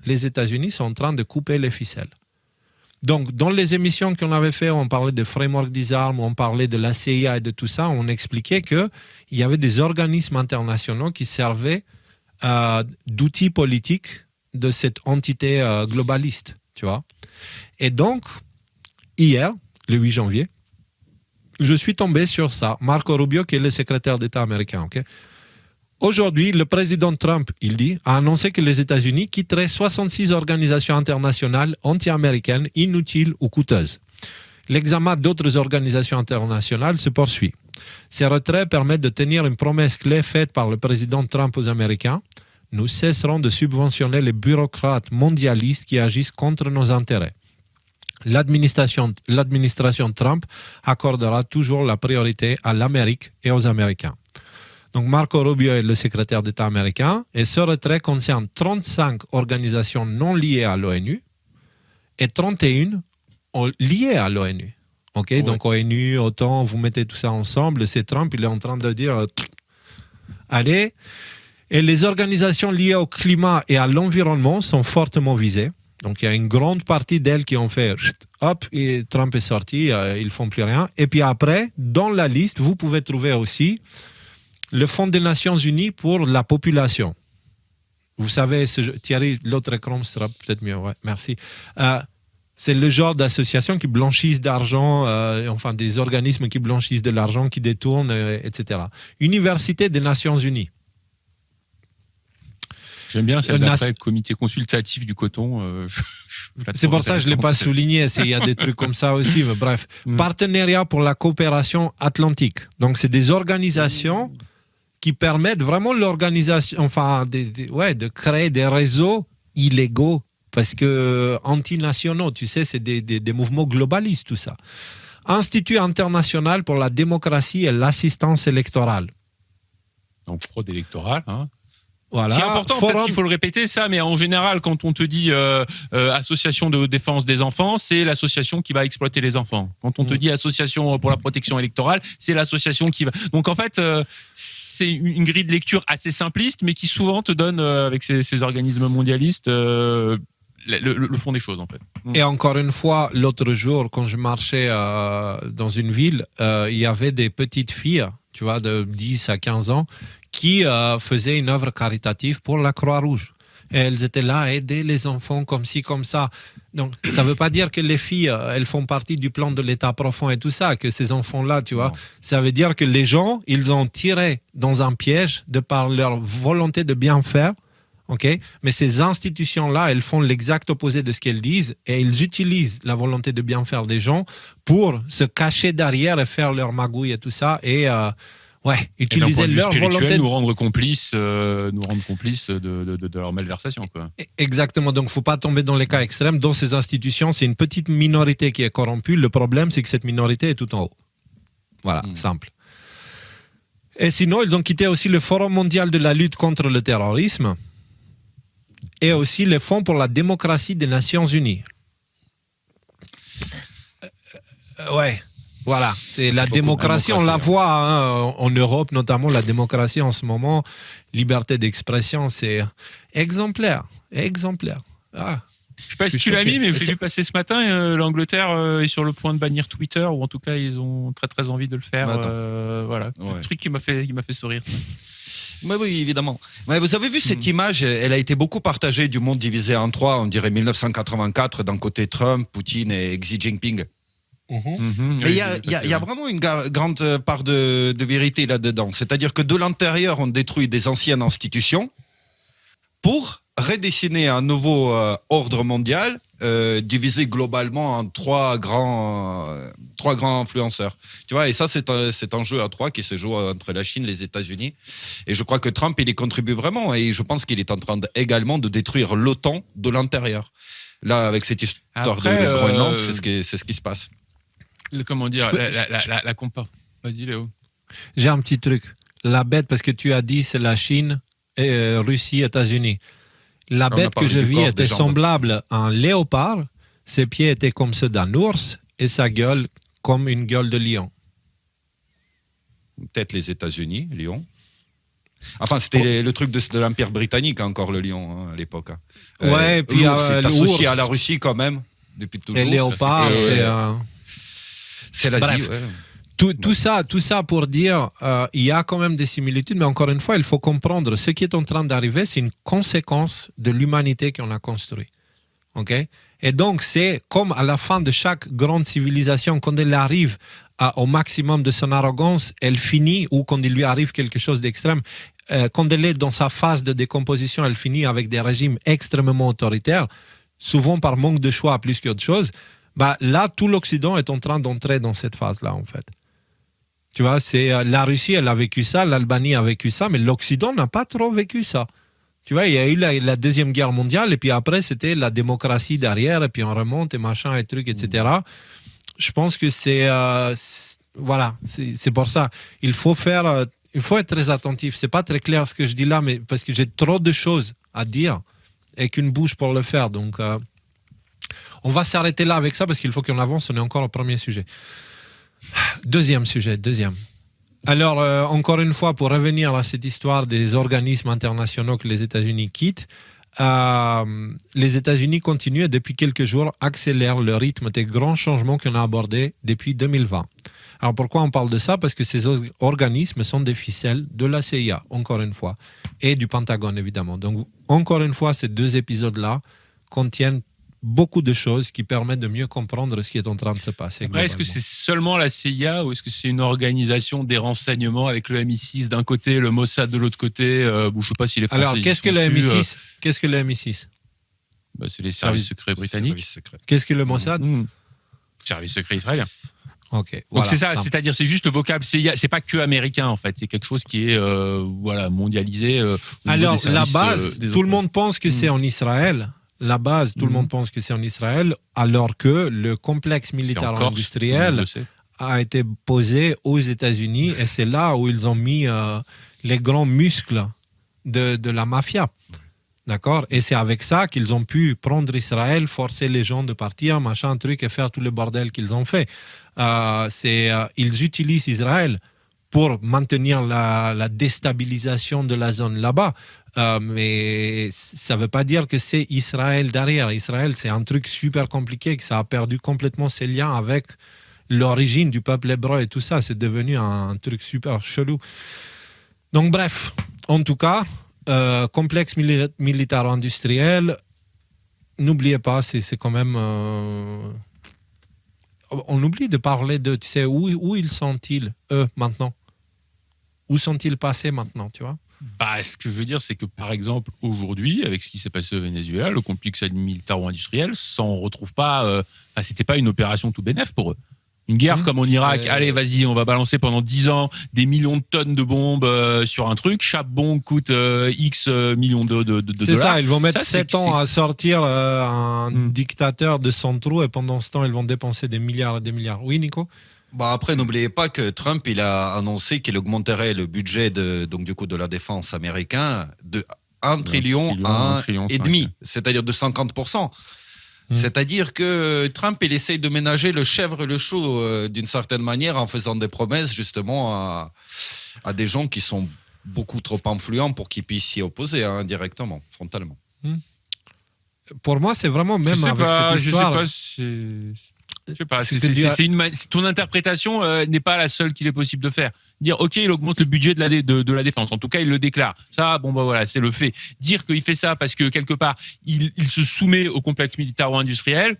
les États-Unis sont en train de couper les ficelles. Donc, dans les émissions qu'on avait faites, on parlait de framework disarm, on parlait de la CIA et de tout ça, on expliquait qu'il y avait des organismes internationaux qui servaient d'outils politiques de cette entité globaliste, tu vois. Et donc, hier, le 8 janvier, je suis tombé sur ça. Marco Rubio, qui est le secrétaire d'État américain, ok. Aujourd'hui, le président Trump, il dit, a annoncé que les États-Unis quitteraient 66 organisations internationales anti-américaines inutiles ou coûteuses. L'examen d'autres organisations internationales se poursuit. Ces retraits permettent de tenir une promesse clé faite par le président Trump aux Américains. Nous cesserons de subventionner les bureaucrates mondialistes qui agissent contre nos intérêts. L'administration Trump accordera toujours la priorité à l'Amérique et aux Américains. Donc Marco Rubio est le secrétaire d'État américain et ce retrait concerne 35 organisations non liées à l'ONU et 31 liées à l'ONU. Okay? Ouais. Donc ONU, OTAN, vous mettez tout ça ensemble, c'est Trump, il est en train de dire allez. Et les organisations liées au climat et à l'environnement sont fortement visées. Donc il y a une grande partie d'elles qui ont fait hop, et Trump est sorti, ils ne font plus rien. Et puis après, dans la liste, vous pouvez trouver aussi le Fonds des Nations Unies pour la population. Vous savez, Thierry, l'autre écran sera peut-être mieux, ouais, merci. C'est le genre d'associations qui blanchissent d'argent, enfin des organismes qui blanchissent de l'argent, qui détournent, etc. Université des Nations Unies. J'aime bien celle d'après, comité consultatif du coton. C'est pour ça que je ne l'ai pas souligné. Il y a des trucs comme ça aussi, mais bref. Partenariat pour la coopération atlantique. Donc, c'est des organisations qui permettent vraiment l'organisation, enfin, de créer des réseaux illégaux, parce que antinationaux, tu sais, c'est des mouvements globalistes, tout ça. Institut international pour la démocratie et l'assistance électorale. Donc, fraude électorale, hein. Voilà. C'est important, peut-être qu'il faut le répéter ça, mais en général, quand on te dit association de défense des enfants, c'est l'association qui va exploiter les enfants. Quand on te dit association pour la protection électorale, c'est l'association qui va... Donc en fait, c'est une grille de lecture assez simpliste, mais qui souvent te donne, avec ces organismes mondialistes, le fond des choses en fait. Et encore une fois, l'autre jour, quand je marchais dans une ville, il y avait des petites filles, tu vois, de 10 à 15 ans, qui faisaient une œuvre caritative pour la Croix-Rouge. Et elles étaient là à aider les enfants comme ci, comme ça. Donc, ça ne veut pas dire que les filles, elles font partie du plan de l'État profond et tout ça, que ces enfants-là, tu vois. Non. Ça veut dire que les gens, ils ont tiré dans un piège de par leur volonté de bien faire. Okay? Mais ces institutions-là, elles font l'exact opposé de ce qu'elles disent et ils utilisent la volonté de bien faire des gens pour se cacher derrière et faire leur magouille et tout ça. Et utiliser leur volonté. Nous rendre complices de leur malversation, quoi. Exactement. Donc, il ne faut pas tomber dans les cas extrêmes. Dans ces institutions, c'est une petite minorité qui est corrompue. Le problème, c'est que cette minorité est tout en haut. Voilà, simple. Et sinon, ils ont quitté aussi le Forum mondial de la lutte contre le terrorisme et aussi le Fonds pour la démocratie des Nations Unies. Ouais. Voilà, c'est la démocratie, on la voit hein, en Europe, notamment la démocratie en ce moment, liberté d'expression, c'est exemplaire. Ah, je sais pas si tu l'as mis, mais j'ai vu passer ce matin, l'Angleterre est sur le point de bannir Twitter, ou en tout cas, ils ont très très envie de le faire. Voilà, un truc qui m'a fait sourire. Oui, évidemment. Mais vous avez vu cette image, elle a été beaucoup partagée du monde divisé en trois, on dirait 1984, d'un côté Trump, Poutine et Xi Jinping. Mais il y a vraiment une grande part de vérité là-dedans. C'est-à-dire que de l'intérieur, on détruit des anciennes institutions pour redessiner un nouveau ordre mondial divisé globalement en trois grands influenceurs. Tu vois, et ça, c'est un jeu à trois qui se joue entre la Chine, les États-Unis. Et je crois que Trump, il y contribue vraiment. Et je pense qu'il est en train également de détruire l'OTAN de l'intérieur. Là, avec cette histoire de Groenland, c'est ce qui se passe. Comment dire, la compa. Vas-y, Léo. J'ai un petit truc. La bête, parce que tu as dit, c'est la Chine, et Russie, États-Unis. La bête que je vis était semblable à un léopard. Ses pieds étaient comme ceux d'un ours et sa gueule comme une gueule de lion. Peut-être les États-Unis, lion. Enfin, c'était le truc de l'Empire britannique, encore, le lion, hein, à l'époque. Hein. Ouais, et puis c'est associé l'ours. à la Russie, quand même, depuis toujours. Et léopard, c'est l'Asie, Bref. ouais. Tout ça pour dire, il y a quand même des similitudes, mais encore une fois, il faut comprendre, ce qui est en train d'arriver, c'est une conséquence de l'humanité qu'on a construite. Okay? Et donc, c'est comme à la fin de chaque grande civilisation, quand elle arrive au maximum de son arrogance, elle finit, ou quand il lui arrive quelque chose d'extrême, quand elle est dans sa phase de décomposition, elle finit avec des régimes extrêmement autoritaires, souvent par manque de choix plus qu'autre chose. Bah, là, tout l'Occident est en train d'entrer dans cette phase-là, en fait. Tu vois, la Russie, elle a vécu ça, l'Albanie a vécu ça, mais l'Occident n'a pas trop vécu ça. Tu vois, il y a eu la Deuxième Guerre mondiale, et puis après, c'était la démocratie derrière, et puis on remonte, et machin, et trucs, etc. Je pense que voilà, c'est pour ça. Il faut être très attentif. C'est pas très clair ce que je dis là, mais parce que j'ai trop de choses à dire, et qu'une bouche pour le faire. Donc, on va s'arrêter là avec ça, parce qu'il faut qu'on avance, on est encore au premier sujet. Deuxième sujet. Alors, encore une fois, pour revenir à cette histoire des organismes internationaux que les États-Unis quittent, les États-Unis continuent et depuis quelques jours accélèrent le rythme des grands changements qu'on a abordés depuis 2020. Alors, pourquoi on parle de ça? Parce que ces organismes sont des ficelles de la CIA, encore une fois, et du Pentagone, évidemment. Donc, encore une fois, ces deux épisodes-là contiennent beaucoup de choses qui permettent de mieux comprendre ce qui est en train de se passer. Après, est-ce que c'est seulement la CIA ou est-ce que c'est une organisation des renseignements avec le MI6 d'un côté, le Mossad de l'autre côté? Je ne sais pas si les Français... Alors, qu'est-ce que le MI6 Qu'est-ce que le MI6? C'est les services secrets britanniques. Qu'est-ce que le Mossad? Service secret israélien. Ok. Donc voilà, c'est ça, c'est-à-dire c'est juste le vocable CIA, c'est pas que américain en fait, c'est quelque chose qui est mondialisé. Alors la base, tout le monde pense que c'est en Israël. La base, tout le monde pense que c'est en Israël, alors que le complexe militaire industriel a été posé aux États-Unis et c'est là où ils ont mis les grands muscles de la mafia. D'accord? Et c'est avec ça qu'ils ont pu prendre Israël, forcer les gens de partir, machin, truc, et faire tout le bordel qu'ils ont fait. Ils utilisent Israël pour maintenir la déstabilisation de la zone là-bas. Mais ça ne veut pas dire que c'est Israël derrière. Israël, c'est un truc super compliqué, que ça a perdu complètement ses liens avec l'origine du peuple hébreu et tout ça. C'est devenu un truc super chelou. Donc bref, en tout cas, complexe militaro-industriel, n'oubliez pas, c'est quand même... on oublie de parler de, tu sais, où ils sont-ils, eux, maintenant? Où sont-ils passés maintenant, tu vois? Ce que je veux dire, c'est que par exemple, aujourd'hui, avec ce qui s'est passé au Venezuela, le complexe militaro-industriel s'en retrouve pas. C'était pas une opération tout bénef pour eux. Une guerre comme en Irak, allez, vas-y, on va balancer pendant 10 ans des millions de tonnes de bombes sur un truc. Chaque bombe coûte X millions de dollars. C'est ça, ils vont mettre 7 ans à sortir un dictateur de son trou et pendant ce temps, ils vont dépenser des milliards et des milliards. Oui, Nico? Après, n'oubliez pas que Trump, il a annoncé qu'il augmenterait le budget de la défense américain de 1 trillion à 1,5 trillion, c'est-à-dire de 50%. C'est-à-dire que Trump, il essaye de ménager le chèvre et le chou d'une certaine manière en faisant des promesses justement à des gens qui sont beaucoup trop influents pour qu'ils puissent s'y opposer directement, frontalement. Pour moi, c'est vraiment même avec cette histoire... Je sais pas, ton interprétation n'est pas la seule qu'il est possible de faire. Dire, ok, il augmente le budget de la défense. En tout cas, il le déclare. Ça, voilà, c'est le fait. Dire qu'il fait ça parce que quelque part, il se soumet au complexe militaro-industriel.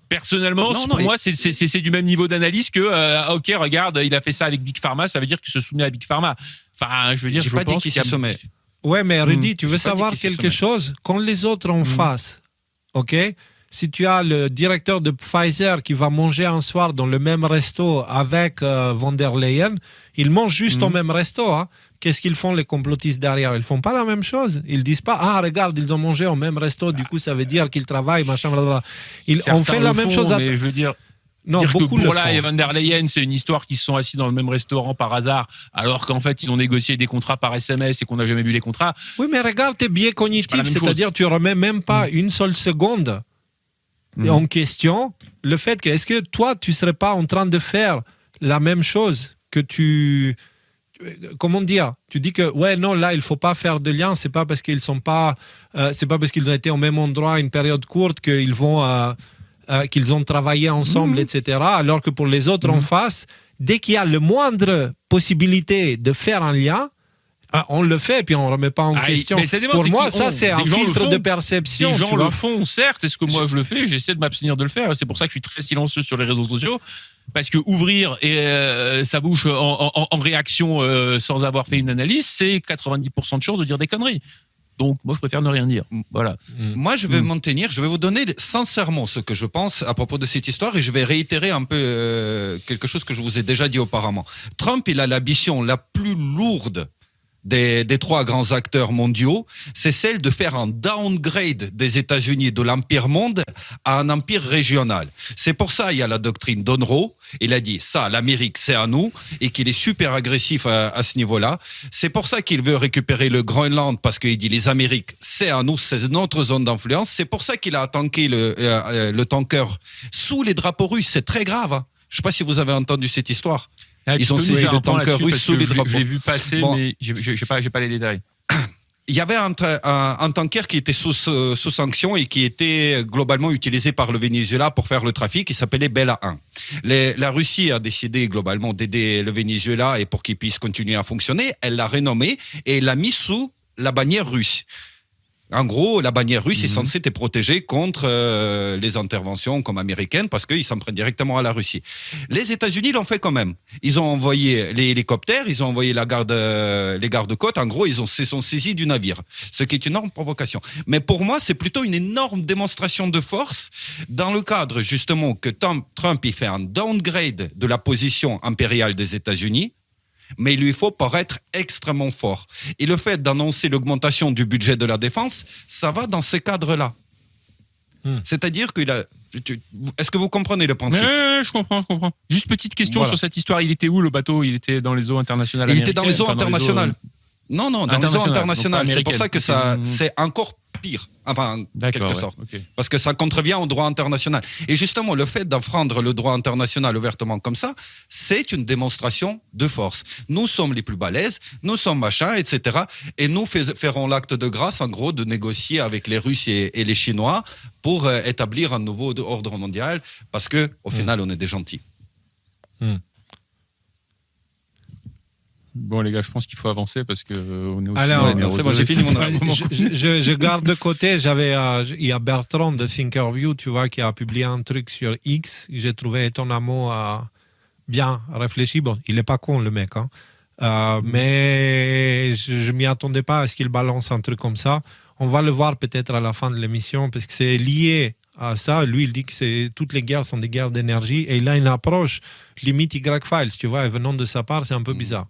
Personnellement, pour moi, c'est du même niveau d'analyse que, ok, regarde, il a fait ça avec Big Pharma, ça veut dire qu'il se soumet à Big Pharma. Enfin, je veux dire, je pense qu'il se soumet. Ouais, mais Rudy, tu veux savoir quelque chose? Quand les autres en face, ok? Si tu as le directeur de Pfizer qui va manger un soir dans le même resto avec von der Leyen, ils mangent juste au même resto. Qu'est-ce qu'ils font les complotistes derrière? Ils font pas la même chose. Ils disent pas, regarde, ils ont mangé au même resto, du coup ça veut dire qu'ils travaillent, machin, blablabla. On fait la même chose. Mais je veux dire... Non, dire que Bourla et von der Leyen, c'est une histoire qu'ils se sont assis dans le même restaurant par hasard, alors qu'en fait, ils ont négocié des contrats par SMS et qu'on n'a jamais vu les contrats. Oui, mais regarde tes biais cognitifs, c'est-à-dire tu remets même pas une seule seconde en question le fait que, est-ce que toi, tu serais pas en train de faire la même chose que tu... comment dire, tu dis que ouais non là il faut pas faire de lien, c'est pas parce qu'ils sont pas c'est pas parce qu'ils ont été au même endroit une période courte qu'ils vont qu'ils ont travaillé ensemble, etc. Alors que pour les autres en face, dès qu'il y a le moindre possibilité de faire un lien, on le fait et puis on ne remet pas en question. Pour moi, ça, c'est un filtre de perception. Les gens le font, certes. Est-ce que moi, je le fais? J'essaie de m'abstenir de le faire. C'est pour ça que je suis très silencieux sur les réseaux sociaux. Parce que ouvrir sa bouche en réaction sans avoir fait une analyse, c'est 90% de chances de dire des conneries. Donc, moi, je préfère ne rien dire. Voilà. Moi, je vais m'en tenir. Je vais vous donner sincèrement ce que je pense à propos de cette histoire et je vais réitérer un peu quelque chose que je vous ai déjà dit auparavant. Trump, il a l'ambition la plus lourde des trois grands acteurs mondiaux, c'est celle de faire un downgrade des États-Unis de l'empire monde à un empire régional. C'est pour ça il y a la doctrine Monroe. Il a dit ça, l'Amérique c'est à nous et qu'il est super agressif à ce niveau-là. C'est pour ça qu'il veut récupérer le Groenland parce qu'il dit les Amériques c'est à nous, c'est notre zone d'influence. C'est pour ça qu'il a tanké le tanker sous les drapeaux russes. C'est très grave. Hein. Je ne sais pas si vous avez entendu cette histoire. Ils ont saisi le tanker russe sous les drapeaux. Je l'ai vu passer, mais je n'ai pas les détails. Il y avait un tanker qui était sous sanction et qui était globalement utilisé par le Venezuela pour faire le trafic, qui s'appelait Bella 1. La Russie a décidé globalement d'aider le Venezuela et pour qu'il puisse continuer à fonctionner, elle l'a renommé et l'a mis sous la bannière russe. En gros, la bannière russe est censée te protéger contre les interventions comme américaines parce qu'ils s'en prennent directement à la Russie. Les États-Unis l'ont fait quand même. Ils ont envoyé les hélicoptères, ils ont envoyé les gardes-côtes. En gros, ils se sont saisis du navire, ce qui est une énorme provocation. Mais pour moi, c'est plutôt une énorme démonstration de force dans le cadre justement que Trump il fait un downgrade de la position impériale des États-Unis. Mais il lui faut paraître extrêmement fort. Et le fait d'annoncer l'augmentation du budget de la défense, ça va dans ces cadres-là. C'est-à-dire qu'il a... Est-ce que vous comprenez le principe? Je comprends. Juste petite question sur cette histoire. Il était où le bateau? Il était dans les eaux internationales américaines? Il était dans les eaux internationales. Non, dans les eaux internationales. C'est pour ça que c'est encore pire, enfin, en quelque sorte. Okay. Parce que ça contrevient au droit international. Et justement, le fait d'enfreindre le droit international ouvertement comme ça, c'est une démonstration de force. Nous sommes les plus balèzes, nous sommes machins, etc. Et nous ferons l'acte de grâce, en gros, de négocier avec les Russes et les Chinois pour établir un nouveau ordre mondial, parce qu'au final, on est des gentils. Bon les gars, je pense qu'il faut avancer parce que on est aussi. Alors, c'est bon, j'ai fini mon je garde de côté. Il y a Bertrand de Thinkerview, tu vois, qui a publié un truc sur X. J'ai trouvé étonnamment bien réfléchi. Bon, il est pas con le mec, hein. Mais je m'y attendais pas à ce qu'il balance un truc comme ça. On va le voir peut-être à la fin de l'émission parce que c'est lié à ça. Lui, il dit que toutes les guerres sont des guerres d'énergie et il a une approche limite Y-Files, tu vois, et venant de sa part, c'est un peu bizarre.